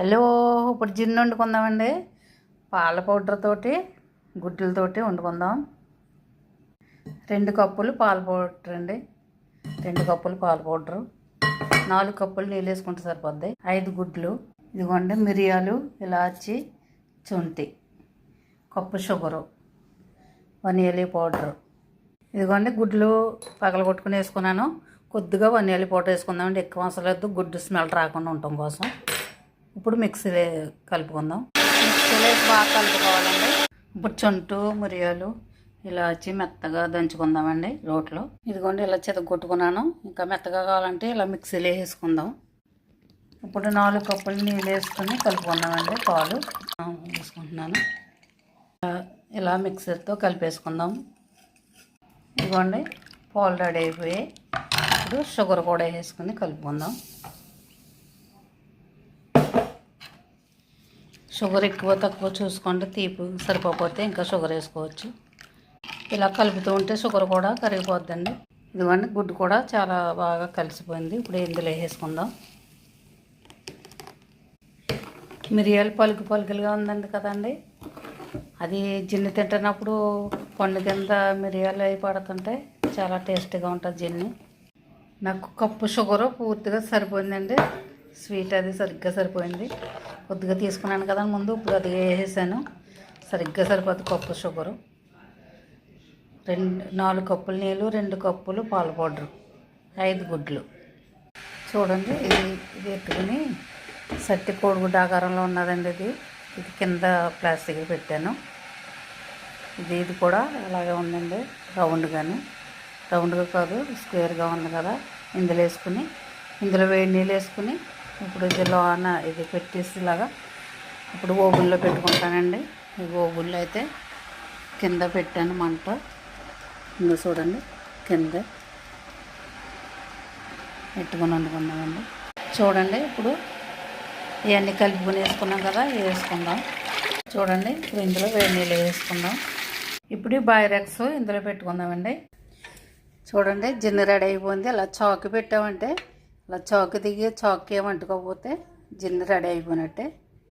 Hello, ఇప్పుడు gin వండుకుందామండి. పాల powder తోటి గుడ్లతోటి వండుకుందాం. 2 కప్పులు పాల పౌడర్ అండి. 2 కప్పులు పాల పౌడరు, 4 కప్పులు నీళ్ళు వేసుకుంటే సరిపోద్ది. 5 గుడ్లు, ఇదిగోండి మిరియాలు, ఇలాచి, శొంఠి, కప్పు షుగరు, వనియాలి పౌడరు. ఇదిగోండి గుడ్లు పగలగొట్టుకుని వేసుకున్నాను. కొద్దిగా వనియాలి పౌడర్ వేసుకుందామండి, ఎక్కువ అవసరం లేదు, గుడ్డు స్మెల్ రాకుండా ఉండటం కోసం. ఇప్పుడు మిక్సీలో కలుపుకుందాం. మిక్సీలో బాగా కలుపుకోవాలండి. ఇప్పుడు శొంఠి, మిరియాలు, ఇలాచి మెత్తగా దంచుకుందామండి రోట్లో. ఇదిగోండి ఇలా చితగొట్టుకున్నాను. ఇంకా మెత్తగా కావాలంటే ఇలా మిక్సీలో వేసుకుందాం. ఇప్పుడు 4 కప్పులు నీళ్ళు వేసుకుని కలుపుకుందామండి. పాలు వేసుకుంటున్నాను. ఇలా మిక్సీతో కలిపేసుకుందాం. ఇదిగోండి పాలు రెడీ అయిపోయాయి. ఇప్పుడు షుగర్ కూడా వేసుకుని కలుపుకుందాం. షుగర్ ఎక్కువ తక్కువ చూసుకోండి, తీపి సరిపోతే ఇంకా షుగర్ వేసుకోవచ్చు. ఇలా కలుపుతూ ఉంటే షుగర్ కూడా కరిగిపోద్దండి. ఇదిగోండి గుడ్డు కూడా చాలా బాగా కలిసిపోయింది. ఇప్పుడు ఇందులో వేసుకుందాం. మిరియాలు పలుకులుగా ఉందండి కదండి, అది జిన్ను తింటున్నప్పుడు పండు కింద మిరియాలు అవి పడుతుంటే చాలా టేస్టీగా ఉంటుంది జిన్ను. నాకు కప్పు షుగరు పూర్తిగా సరిపోయిందండి. స్వీట్ అది సరిగ్గా సరిపోయింది. కొద్దిగా తీసుకున్నాను కదా ముందు, ఇప్పుడు అది వేసేసాను. సరిగ్గా సరిపోతుంది కప్పు షుగరు. 4 కప్పులు నీళ్ళు, 2 కప్పులు పాల పౌడరు, 5 గుడ్లు. చూడండి ఇది ఎత్తుకుని సట్టి కోడిగుడ్డు ఆకారంలో ఉన్నదండి. ఇది కింద ప్లాస్టిక్ పెట్టాను. ఇది కూడా అలాగే ఉందండి, రౌండ్గా కాదు స్క్వేర్గా ఉంది కదా. ఇందులో వేసుకుని, ఇందులో వేడి నీళ్ళు వేసుకుని ఇప్పుడు ఇది పెట్టేసి ఇలాగా ఇప్పుడు ఓవెన్లో పెట్టుకుంటానండి. ఈ ఓవెన్లో అయితే కింద పెట్టాను మంట. ఇంకా చూడండి కింద పెట్టుకొని వండుకుందామండి. చూడండి ఇప్పుడు ఇవన్నీ కలుపుకొని వేసుకున్నాం కదా, వేసుకుందాం. చూడండి ఇప్పుడు ఇందులో వేడి నీళ్ళు వేసుకుందాం. ఇప్పుడు బాయిరెక్స్ ఇందులో పెట్టుకుందామండి. చూడండి జిన్ను రెడీ అయిపోయింది. ఇలా చాకు పెట్టామంటే ఇలా చాకు దిగి చాకు ఏమంటుకోకపోతే జిన్ను రెడీ అయిపోయినట్టే.